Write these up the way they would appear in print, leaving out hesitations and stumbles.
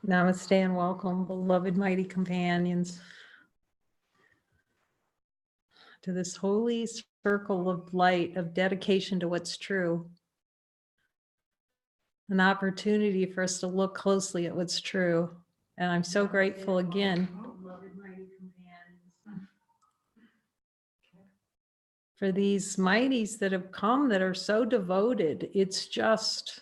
Namaste and welcome, beloved mighty companions, to this holy circle of light, of dedication to what's true. An opportunity for us to look closely at what's true. And I'm so grateful again, beloved mighty companions, for these mighties that have come that are so devoted. It's just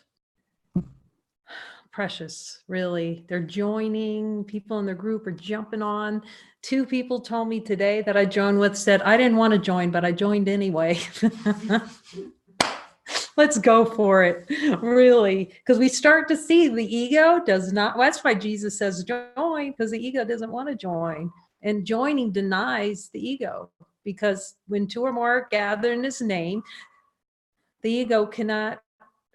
precious, really. They're joining, people in their group are jumping on. 2 people told me today that I joined with said, I didn't want to join, but I joined anyway. Let's go for it, really. Because we start to see the ego does not, well, that's why Jesus says join, because the ego doesn't want to join. And joining denies the ego, because when 2 or more gather in his name, the ego cannot,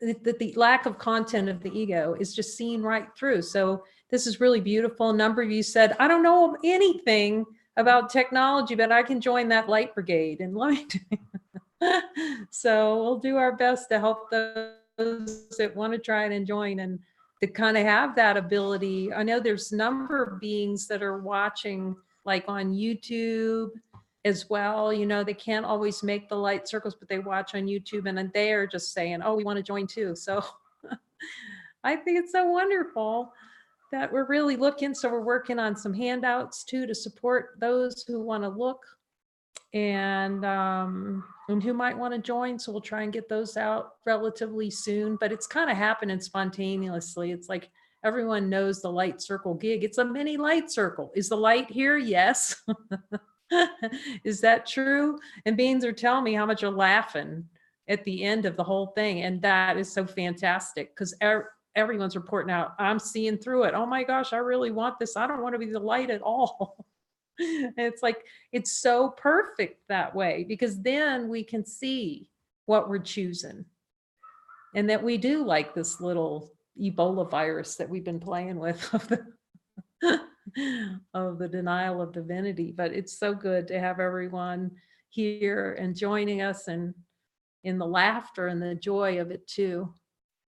the lack of content of the ego is just seen right through. So this is really beautiful. A number of you said, I don't know anything about technology, but I can join that light brigade and light. So we'll do our best to help those that want to try and join and to kind of have that ability. I know there's a number of beings that are watching like on YouTube as well. You know, they can't always make the light circles, but they watch on YouTube and then they are just saying, oh, we want to join too. So I think it's so wonderful that we're really looking. So we're working on some handouts too to support those who want to look and who might want to join. So we'll try and get those out relatively soon, but it's kind of happening spontaneously. It's like everyone knows the light circle gig. It's a mini light circle. Is the light here? Yes. Is that true? And beings are telling me how much you're laughing at the end of the whole thing. And that is so fantastic because everyone's reporting out, I'm seeing through it. Oh my gosh, I really want this. I don't want to be the light at all. It's like, it's so perfect that way, because then we can see what we're choosing and that we do like this little Ebola virus that we've been playing with of the denial of divinity. But it's so good to have everyone here and joining us and in the laughter and the joy of it too.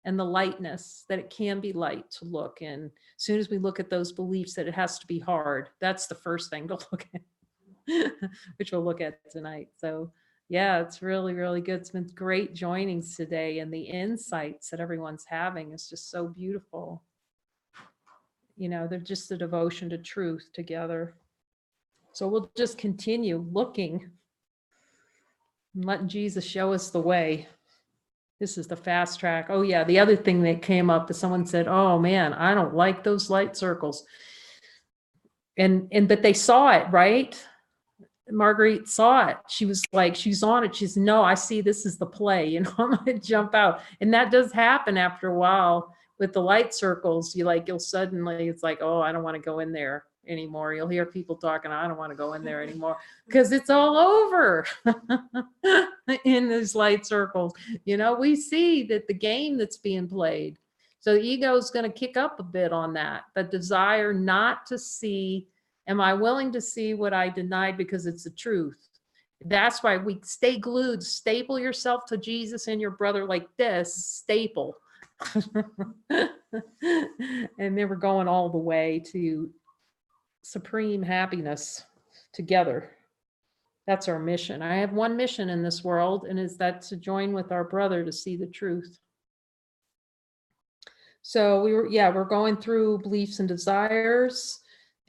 And the lightness that it can be light to look. And as soon as we look at those beliefs that it has to be hard, that's the first thing to look at, which we'll look at tonight. So yeah, it's really, really good. It's been great joinings today, and the insights that everyone's having is just so beautiful. You know, they're just a devotion to truth together. So we'll just continue looking and letting Jesus show us the way. This is the fast track. Oh yeah, the other thing that came up is someone said, oh man, I don't like those light circles. But they saw it, right? Marguerite saw it. She was like, she's on it. She's, no, I see this is the play, you know, I'm gonna jump out. And that does happen after a while with the light circles. You'll suddenly, it's like, oh, I don't want to go in there anymore. You'll hear people talking, I don't want to go in there anymore because it's all over in these light circles. You know, we see that the game that's being played. So the ego is going to kick up a bit on that, but desire not to see. Am I willing to see what I denied because it's the truth? That's why we stay glued. Staple yourself to Jesus and your brother like this, staple. And then we're going all the way to supreme happiness together. That's our mission. I have one mission in this world, and is that to join with our brother to see the truth. So we're going through beliefs and desires,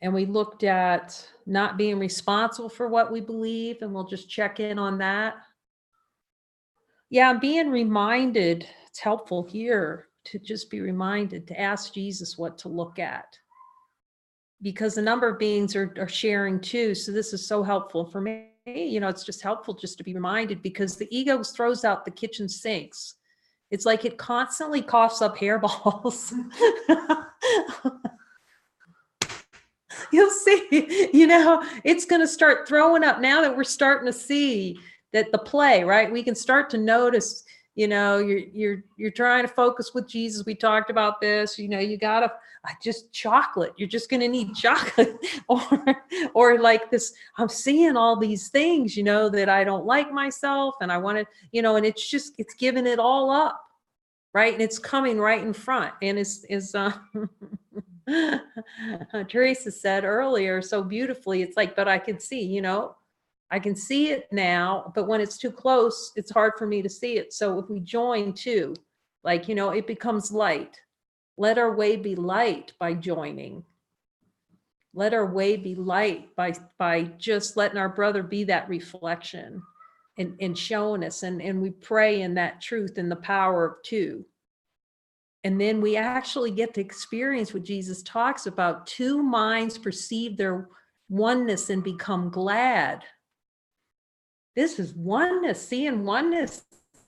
and we looked at not being responsible for what we believe, and we'll just check in on that. Yeah, being reminded, it's helpful here to just be reminded to ask Jesus what to look at, because a number of beings are sharing too. So this is so helpful for me. You know, it's just helpful just to be reminded, because the ego throws out the kitchen sinks. It's like it constantly coughs up hairballs. You'll see, you know, it's going to start throwing up now that we're starting to see that the play, right? We can start to notice, you know, you're trying to focus with Jesus. We talked about this, you know, you got to just chocolate. You're just going to need chocolate or like this, I'm seeing all these things, you know, that I don't like myself and I want to, you know, and it's giving it all up. Right. And it's coming right in front. And Teresa said earlier so beautifully, it's like, but I can see, I can see it now, but when it's too close, it's hard for me to see it. So if we join too, like, it becomes light. Let our way be light by joining. Let our way be light by just letting our brother be that reflection and showing us. And we pray in that truth and the power of two. And then we actually get to experience what Jesus talks about. Two minds perceive their oneness and become glad. This is oneness, seeing oneness.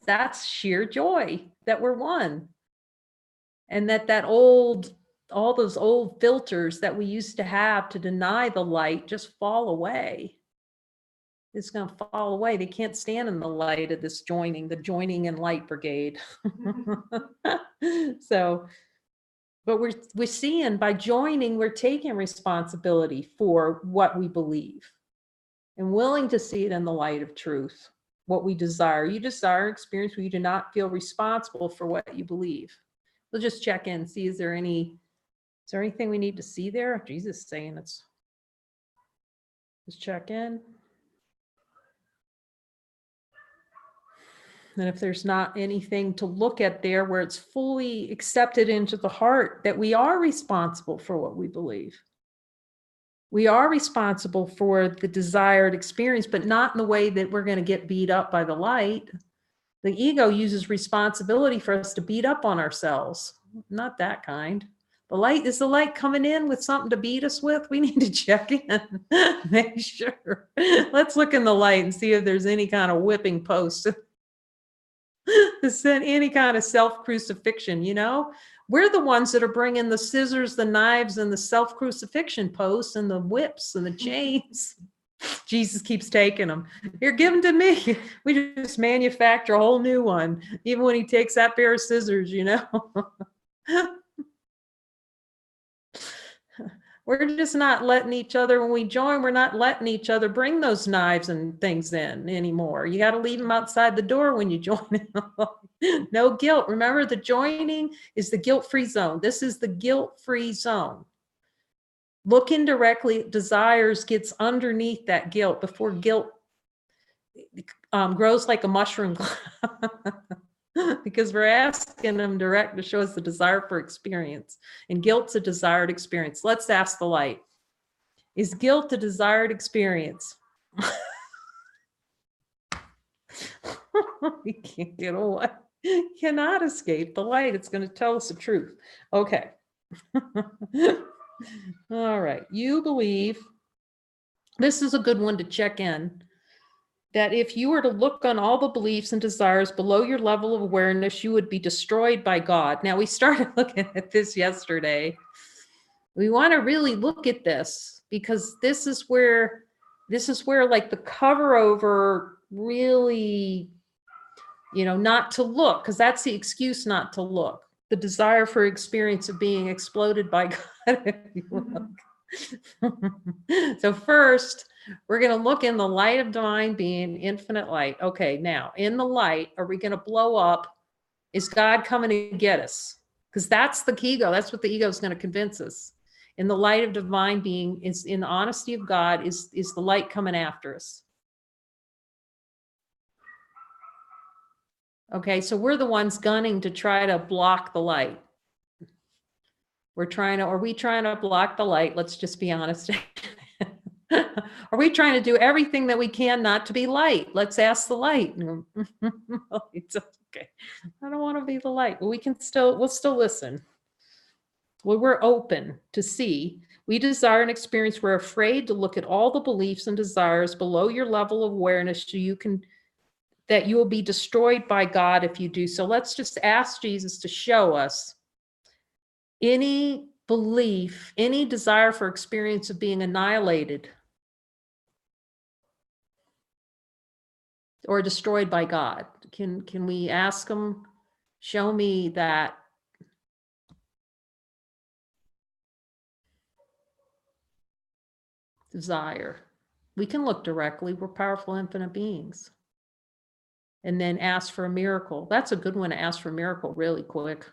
That's sheer joy that we're one. And that all those old filters that we used to have to deny the light just fall away. It's going to fall away. They can't stand in the light of this joining, the joining and light brigade. So, but we're seeing by joining, we're taking responsibility for what we believe and willing to see it in the light of truth, what we desire. You desire experience where you do not feel responsible for what you believe. We'll just check in, see, is there anything we need to see there? Jesus is saying it's, just check in. And if there's not anything to look at there where it's fully accepted into the heart that we are responsible for what we believe. We are responsible for the desired experience, but not in the way that we're going to get beat up by the light. The ego uses responsibility for us to beat up on ourselves. Not that kind. Is the light coming in with something to beat us with? We need to check in, make sure. Let's look in the light and see if there's any kind of whipping post. Any kind of self-crucifixion, we're the ones that are bringing the scissors, the knives, and the self-crucifixion posts and the whips and the chains. Jesus keeps taking them. You're given to me. We just manufacture a whole new one, even when he takes that pair of scissors, We're just not letting each other, when we join, we're not letting each other bring those knives and things in anymore. You got to leave them outside the door when you join in. No guilt. Remember, the joining is the guilt-free zone. This is the guilt-free zone. Looking directly at desires gets underneath that guilt before guilt grows like a mushroom. Because we're asking them direct to show us the desire for experience, and guilt's a desired experience. Let's ask the light. Is guilt a desired experience? We can't get away. Cannot escape the light. It's going to tell us the truth. Okay. All right. You believe, this is a good one to check in, that if you were to look on all the beliefs and desires below your level of awareness, you would be destroyed by God. Now, we started looking at this yesterday. We want to really look at this because this is where like the cover over really, not to look, because that's the excuse not to look. The desire for experience of being exploded by God, if you look. So first, we're going to look in the light of divine being, infinite light. Okay, now in the light, are we going to blow up? Is God coming to get us? Because that's the ego. That's what the ego is going to convince us. In the light of divine being, is in the honesty of God, is the light coming after us? Okay, so we're the ones gunning to try to block the light. Are we trying to block the light? Let's just be honest. Are we trying to do everything that we can not to be light? Let's ask the light. It's okay. I don't want to be the light. We'll still listen. Well, we're open to see. We desire an experience. We're afraid to look at all the beliefs and desires below your level of awareness so that you will be destroyed by God if you do so. Let's just ask Jesus to show us any belief, any desire for experience of being annihilated or destroyed by God. Can we ask him, show me that desire? We can look directly. We're powerful, infinite beings. And then ask for a miracle. That's a good one to ask for a miracle really quick.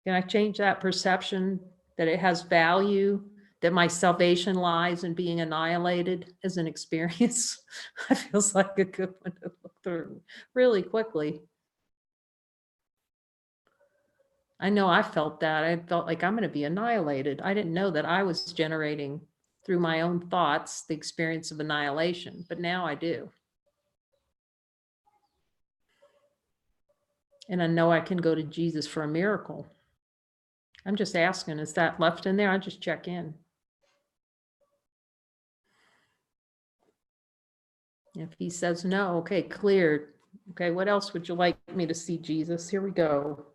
Can I change that perception that it has value, that my salvation lies in being annihilated as an experience. That feels like a good one to look through really quickly. I know I felt that. I felt like I'm going to be annihilated. I didn't know that I was generating through my own thoughts the experience of annihilation, but now I do. And I know I can go to Jesus for a miracle. I'm just asking, is that left in there? I just check in. If he says no, okay, cleared. Okay, what else would you like me to see, Jesus? Here we go.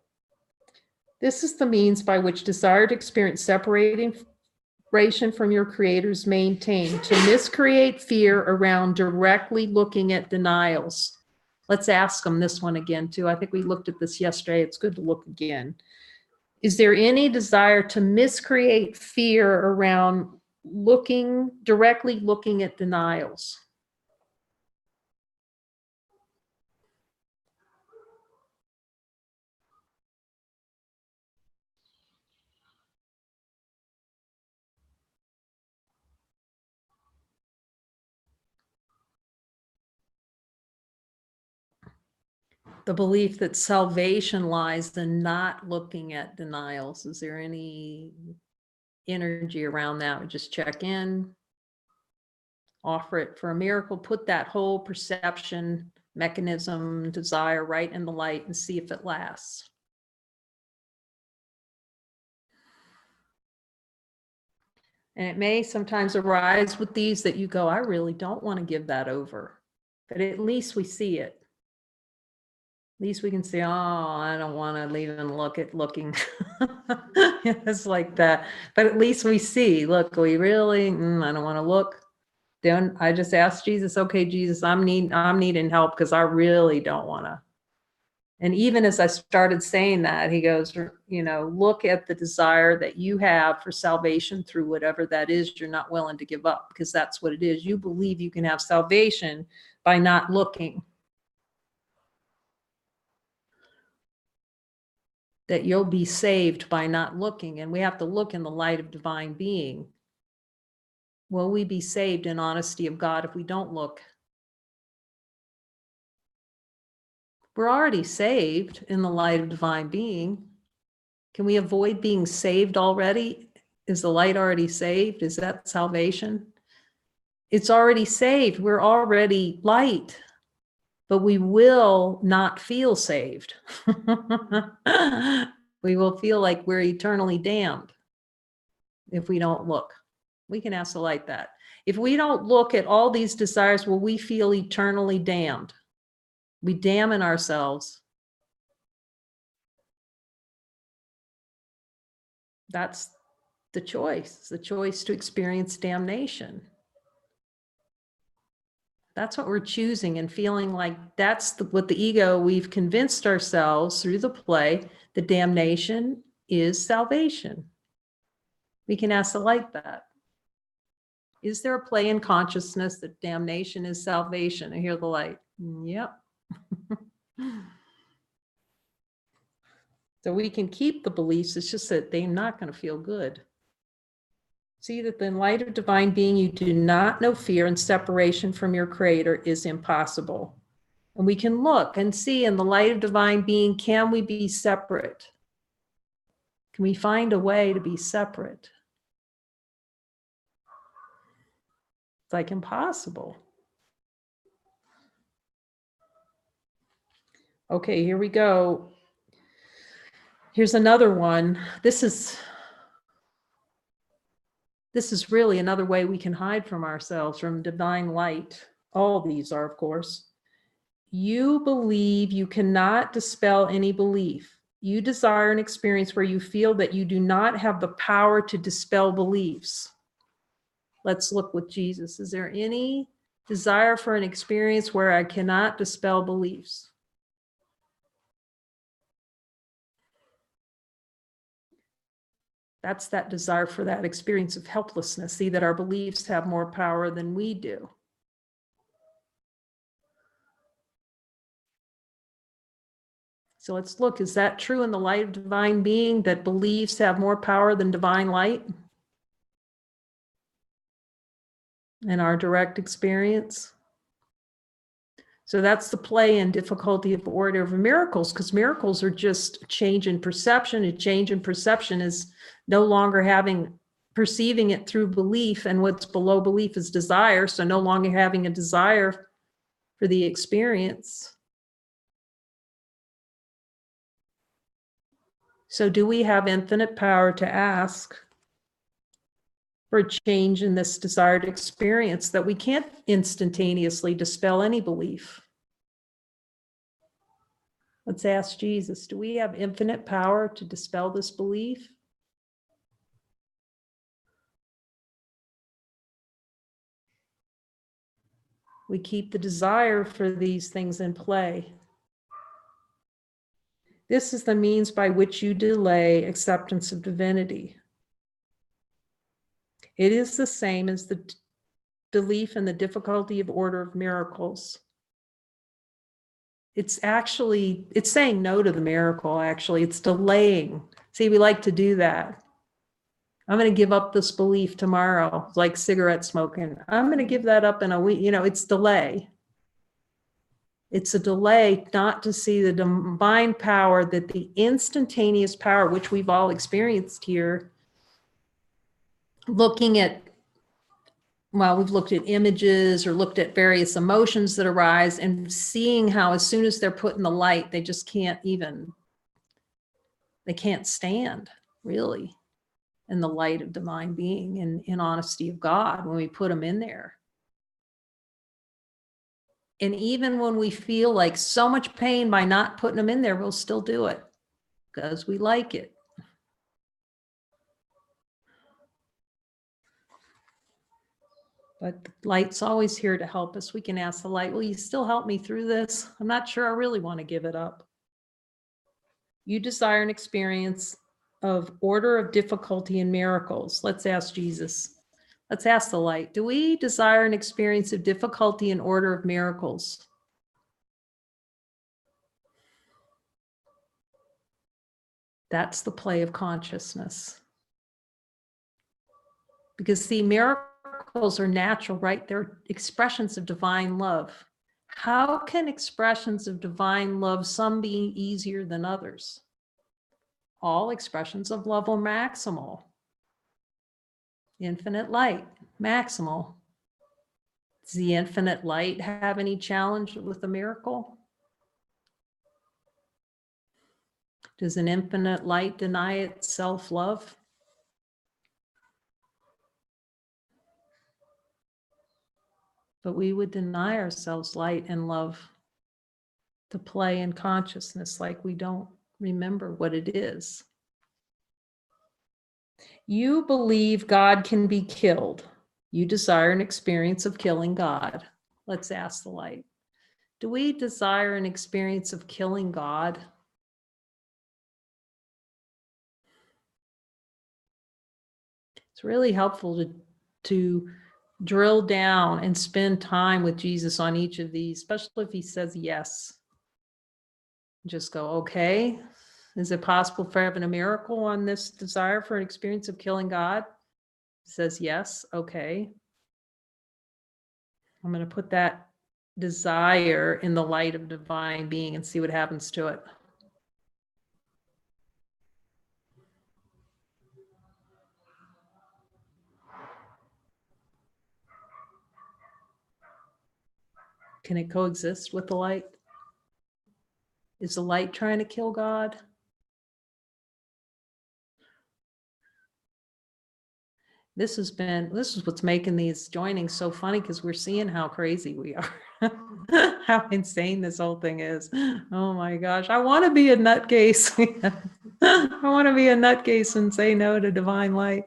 This is the means by which desired experience separation from your creator is maintained, to miscreate fear around directly looking at denials. Let's ask them this one again, too. I think we looked at this yesterday. It's good to look again. Is there any desire to miscreate fear around directly looking at denials? The belief that salvation lies in not looking at denials. Is there any energy around that? We just check in, offer it for a miracle, put that whole perception mechanism, desire right in the light and see if it lasts. And it may sometimes arise with these that you go, I really don't want to give that over, but at least we see it. At least we can say, oh, I don't want to even look at looking. It's like that. But at least we see, look, we really, I don't want to look. Then I just asked Jesus, okay, Jesus, I'm needing help because I really don't want to. And even as I started saying that, he goes, look at the desire that you have for salvation through whatever that is you're not willing to give up, because that's what it is. You believe you can have salvation by not looking. That you'll be saved by not looking. And we have to look in the light of divine being. Will we be saved in honesty of God if we don't look? We're already saved in the light of divine being. Can we avoid being saved already? Is the light already saved? Is that salvation? It's already saved. We're already light, but we will not feel saved. We will feel like we're eternally damned if we don't look. We can ask the light that. If we don't look at all these desires, will we feel eternally damned? We damn ourselves. That's the choice to experience damnation. That's what we're choosing and feeling like that's what the ego, we've convinced ourselves through the play, the damnation is salvation. We can ask the light that. Is there a play in consciousness that damnation is salvation? I hear the light. Yep. So we can keep the beliefs. It's just that they're not going to feel good. See that in light of divine being, you do not know fear, and separation from your creator is impossible. And we can look and see in the light of divine being, can we be separate? Can we find a way to be separate? It's like impossible. Okay, here we go. Here's another one. This is really another way we can hide from ourselves, from divine light. All these are, of course. You believe you cannot dispel any belief. You desire an experience where you feel that you do not have the power to dispel beliefs. Let's look with Jesus. Is there any desire for an experience where I cannot dispel beliefs? That's that desire for that experience of helplessness. See that our beliefs have more power than we do. So let's look, is that true in the light of divine being, that beliefs have more power than divine light in our direct experience? So that's the play and difficulty of order of miracles, because miracles are just a change in perception. A change in perception is no longer perceiving it through belief, and what's below belief is desire. So no longer having a desire for the experience. So do we have infinite power to ask for a change in this desired experience, that we can't instantaneously dispel any belief? Let's ask Jesus, do we have infinite power to dispel this belief? We keep the desire for these things in play. This is the means by which you delay acceptance of divinity. It is the same as the belief in the difficulty of order of miracles. It's saying no to the miracle, actually. It's delaying. See, we like to do that. I'm going to give up this belief tomorrow, it's like cigarette smoking. I'm going to give that up in a week. It's delay. It's a delay not to see the divine power, that the instantaneous power, which we've all experienced here, looking at, we've looked at images or looked at various emotions that arise, and seeing how as soon as they're put in the light, they just can't stand, really, in the light of divine being and in honesty of God when we put them in there. And even when we feel like so much pain by not putting them in there, we'll still do it because we like it. But the light's always here to help us. We can ask the light, will you still help me through this? I'm not sure I really want to give it up. You desire an experience of order of difficulty and miracles. Let's ask Jesus. Let's ask the light. Do we desire an experience of difficulty and order of miracles? That's the play of consciousness. Because see, miracles are natural, right? They're expressions of divine love. How can expressions of divine love, some be easier than others? All expressions of love are maximal. Infinite light, maximal. Does the infinite light have any challenge with the miracle? Does an infinite light deny itself love? But we would deny ourselves light and love to play in consciousness like we don't remember what it is. You believe God can be killed. You desire an experience of killing God. Let's ask the light. Do we desire an experience of killing God? It's really helpful to drill down and spend time with Jesus on each of these, especially if he says yes. Just go, okay, is it possible for having a miracle on this desire for an experience of killing God? He says yes, okay. I'm going to put that desire in the light of divine being and see what happens to it. Can it coexist with the light? Is the light trying to kill God? This is what's making these joinings so funny, because we're seeing how crazy we are, how insane this whole thing is. Oh my gosh, I want to be a nutcase. I want to be a nutcase and say no to divine light,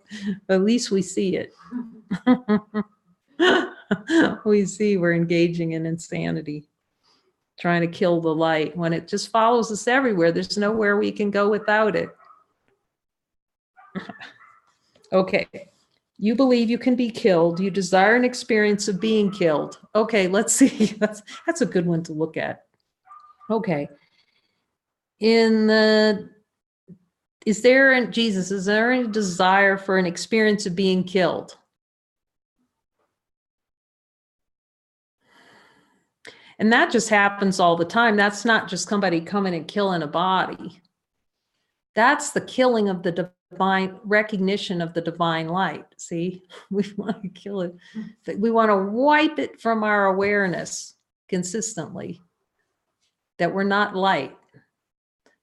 but at least we see it. We see we're engaging in insanity, trying to kill the light when it just follows us everywhere. There's nowhere we can go without it. Okay. You believe you can be killed. You desire an experience of being killed. Okay, let's see. That's a good one to look at. Okay. is there any desire for an experience of being killed? And that just happens all the time. That's not just somebody coming and killing a body. That's the killing of the divine, recognition of the divine light. See, we want to kill it. We want to wipe it from our awareness consistently, that we're not light,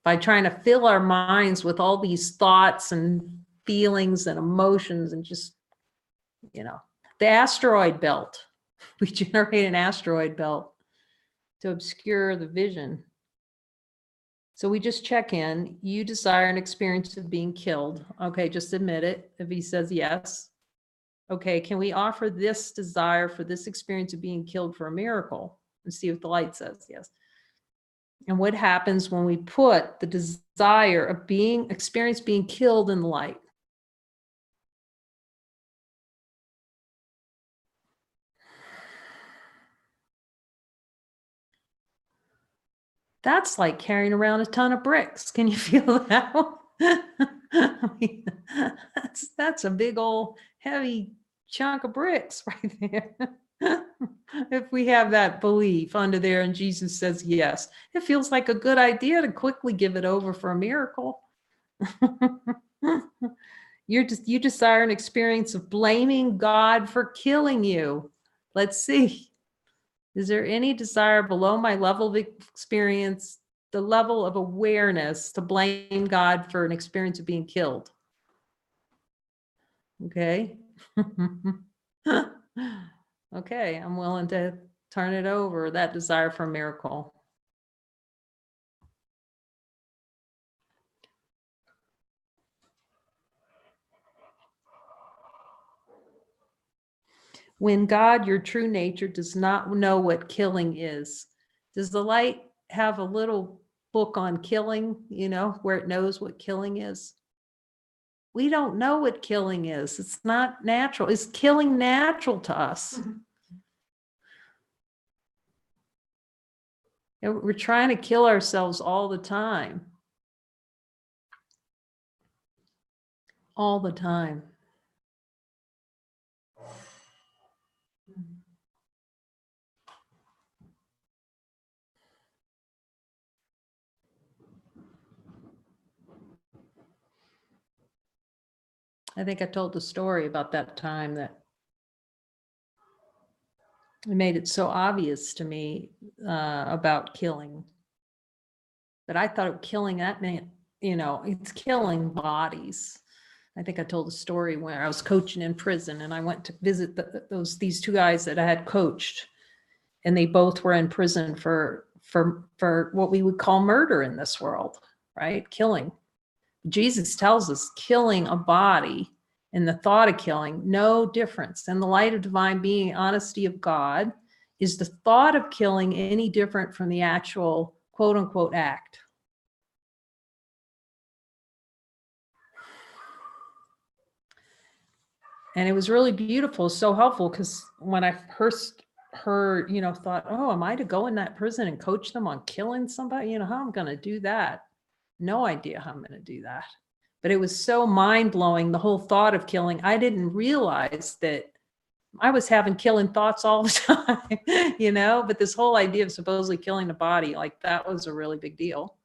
by trying to fill our minds with all these thoughts and feelings and emotions and just, the asteroid belt. We generate an asteroid belt to obscure the vision. So we just check in. You desire an experience of being killed. Okay, just admit it. If he says yes. Okay, can we offer this desire for this experience of being killed for a miracle? And see what the light says. Yes. And what happens when we put the desire of being killed in the light? That's like carrying around a ton of bricks. Can you feel that? I mean, that's a big old heavy chunk of bricks right there. If we have that belief under there and Jesus says yes, it feels like a good idea to quickly give it over for a miracle. You desire an experience of blaming God for killing you. Let's see. Is there any desire below my level of experience, the level of awareness, to blame God for an experience of being killed? Okay. Okay, I'm willing to turn it over, that desire for a miracle. When God, your true nature, does not know what killing is, does the light have a little book on killing, where it knows what killing is? We don't know what killing is. It's not natural. Is killing natural to us? And we're trying to kill ourselves all the time. All the time. I think I told the story about that time that it made it so obvious to me about killing, that I thought killing, that meant, it's killing bodies. I think I told a story where I was coaching in prison and I went to visit these two guys that I had coached, and they both were in prison for what we would call murder in this world, right? Killing. Jesus tells us killing a body and the thought of killing, no difference. And the light of divine being, honesty of God, is the thought of killing any different from the actual quote unquote act? And it was really beautiful, so helpful, because when I first heard, thought, oh, am I to go in that prison and coach them on killing somebody? How I'm going to do that? No idea how I'm going to do that. But it was so mind-blowing, the whole thought of killing. I didn't realize that I was having killing thoughts all the time, but this whole idea of supposedly killing the body, like that was a really big deal.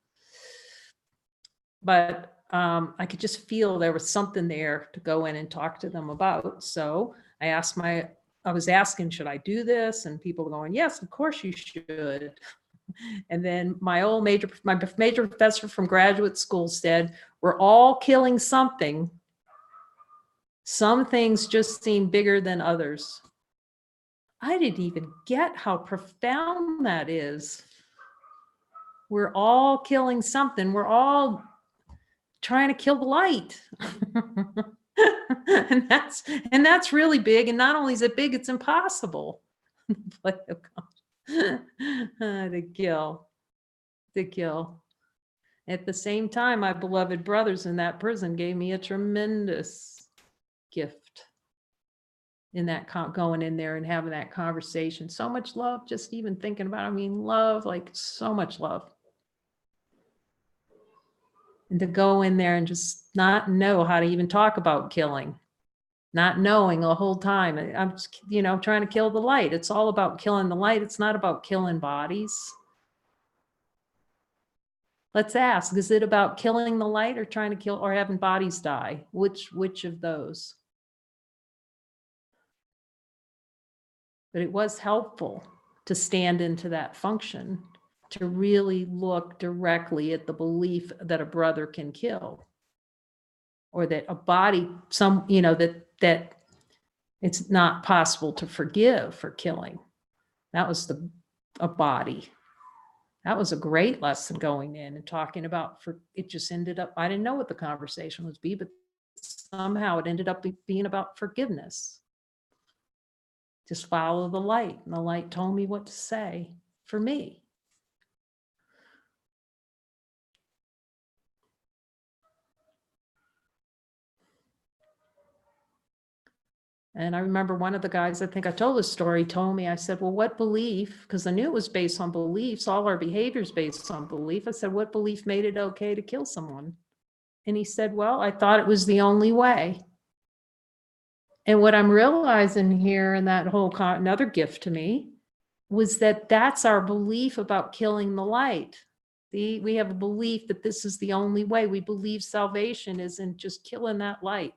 But I could just feel there was something there to go in and talk to them about. So I was asking, should I do this? And people were going, yes, of course you should. And then my major professor from graduate school said, we're all killing something. Some things just seem bigger than others. I didn't even get how profound that is. We're all killing something. We're all trying to kill the light. and that's really big. And not only is it big, it's impossible. To kill. At the same time, my beloved brothers in that prison gave me a tremendous gift in that going in there and having that conversation. So much love, just even thinking about it. I mean, love, like so much love. And to go in there and just not know how to even talk about killing, not knowing the whole time. I'm just, trying to kill the light. It's all about killing the light. It's not about killing bodies. Let's ask, is it about killing the light or trying to kill or having bodies die? Which of those? But it was helpful to stand into that function, to really look directly at the belief that a brother can kill, or that a body, that it's not possible to forgive for killing. That was a body. That was a great lesson going in and talking about, it just ended up, I didn't know what the conversation would be, but somehow it ended up being about forgiveness. Just follow the light. And the light told me what to say for me. And I remember one of the guys, I think I told this story, told me, I said, well, what belief? Because I knew it was based on beliefs. All our behavior is based on belief. I said, what belief made it okay to kill someone? And he said, well, I thought it was the only way. And what I'm realizing here, and that whole another gift to me, was that that's our belief about killing the light. We have a belief that this is the only way. We believe salvation isn't just killing that light.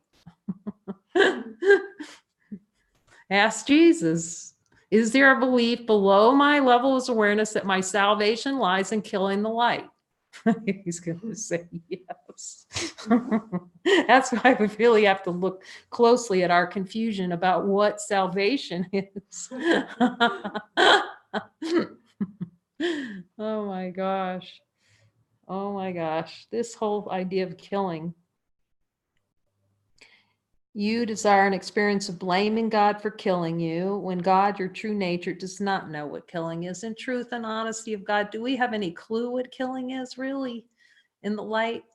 Ask Jesus, is there a belief below my level of awareness that my salvation lies in killing the light? He's going to say yes. That's why we really have to look closely at our confusion about what salvation is. Oh my gosh. Oh my gosh. This whole idea of killing. You desire an experience of blaming God for killing you when God, your true nature, does not know what killing is. In truth and honesty of God, do we have any clue what killing is really in the light?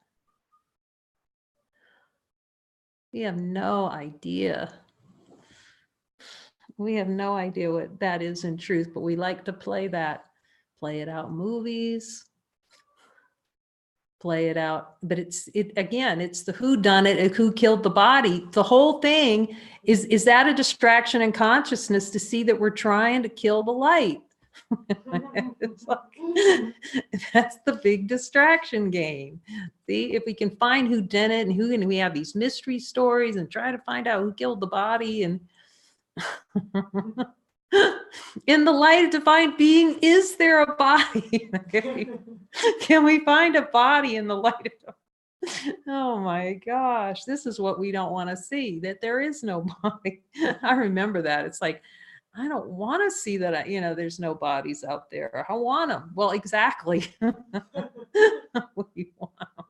We have no idea. We have no idea what that is in truth, but we like to play it out in movies, play it out. But it's the who done it, who killed the body. The whole thing is that a distraction in consciousness to see that we're trying to kill the light. It's like, that's the big distraction game. See, if we can find who did it and we have these mystery stories and try to find out who killed the body, and in the light of divine being, is there a body? Can we find a body in the light of? Oh my gosh, this is what we don't want to see, that there is no body. I remember that. It's like, I don't want to see that, there's no bodies out there. I want them. Well, exactly. We want them.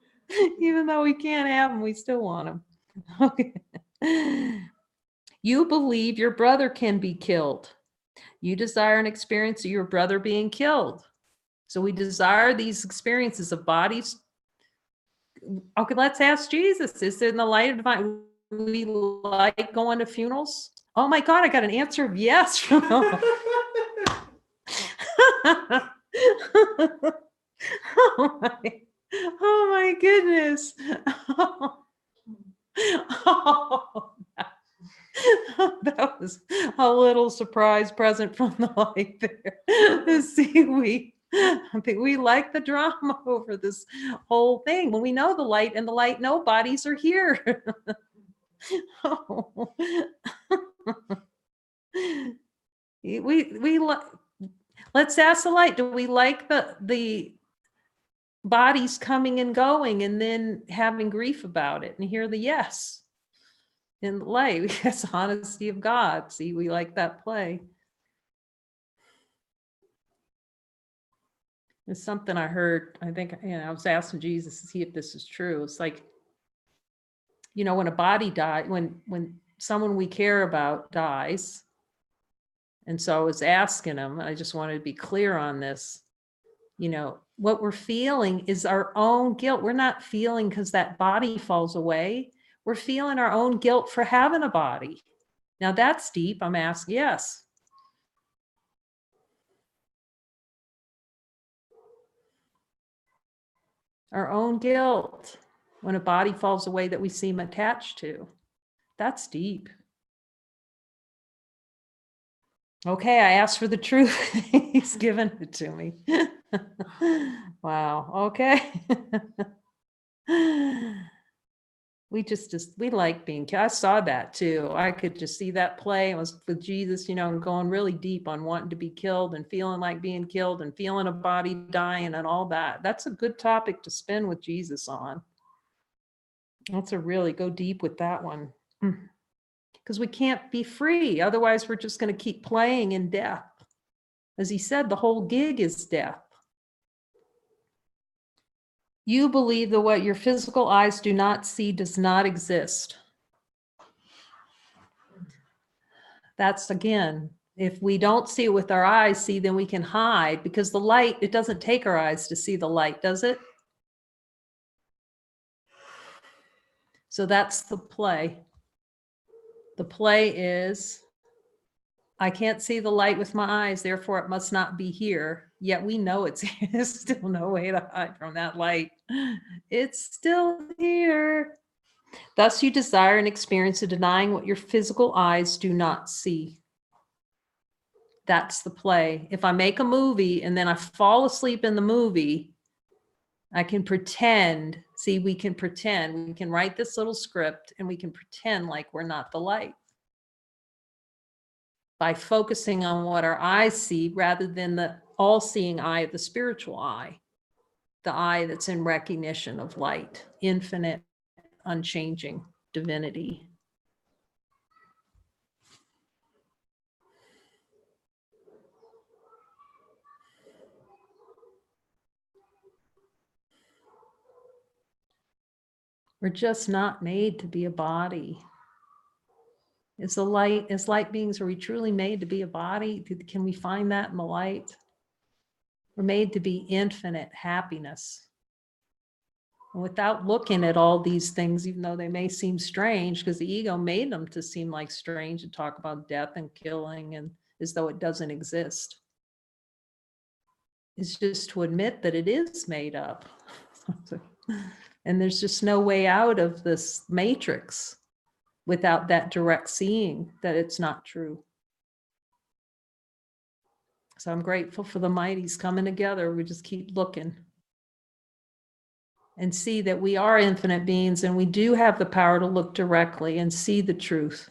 Even though we can't have them, we still want them. Okay. You believe your brother can be killed. You desire an experience of your brother being killed. So we desire these experiences of bodies. Okay, let's ask Jesus. Is it in the light of divine? We like going to funerals? Oh my God, I got an answer of yes. Oh my goodness. Oh, that was a little surprise present from the light there. See, I think we like the drama over this whole thing when we know the light, and the light, no bodies are here. Oh. Let's ask the light, do we like the bodies coming and going and then having grief about it? And hear the yes in the light. That's honesty of God. See, we like that play. It's something I heard. I think, I was asking Jesus to see if this is true. It's like, when a body dies, when someone we care about dies. And so I was asking him, I just wanted to be clear on this. What we're feeling is our own guilt. We're not feeling because that body falls away. We're feeling our own guilt for having a body. Now that's deep. I'm asking, yes. Our own guilt when a body falls away that we seem attached to. That's deep. Okay, I asked for the truth. He's given it to me. Wow. Okay. We like being killed. I saw that too. I could just see that play. It was with Jesus, and going really deep on wanting to be killed and feeling like being killed and feeling a body dying and all that. That's a good topic to spend with Jesus on. That's a really go deep with that one. Because we can't be free. Otherwise, we're just going to keep playing in death. As he said, the whole gig is death. You believe that what your physical eyes do not see does not exist. That's, again, if we don't see it with our eyes, then we can hide, because the light, it doesn't take our eyes to see the light, does it? So that's the play. The play is, I can't see the light with my eyes, therefore it must not be here. Yet we know it's here. There's still no way to hide from that light. It's still here. Thus you desire and experience a denying what your physical eyes do not see. That's the play. If I make a movie and then I fall asleep in the movie, I can pretend. See, we can pretend. We can write this little script and we can pretend like we're not the light by focusing on what our eyes see rather than the all-seeing eye of the spiritual eye, the eye that's in recognition of light, infinite, unchanging divinity. We're just not made to be a body. As light beings, are we truly made to be a body? Can we find that in the light? We're made to be infinite happiness. And without looking at all these things, even though they may seem strange, because the ego made them to seem like strange, to talk about death and killing and as though it doesn't exist. It's just to admit that it is made up. And there's just no way out of this matrix without that direct seeing that it's not true. So I'm grateful for the mighties coming together. We just keep looking and see that we are infinite beings and we do have the power to look directly and see the truth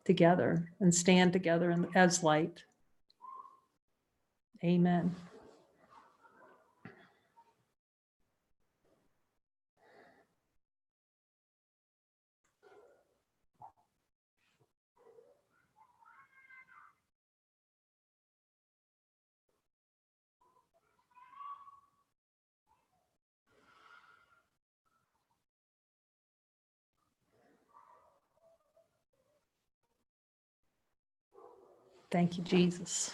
together and stand together as light. Amen. Thank you, Jesus.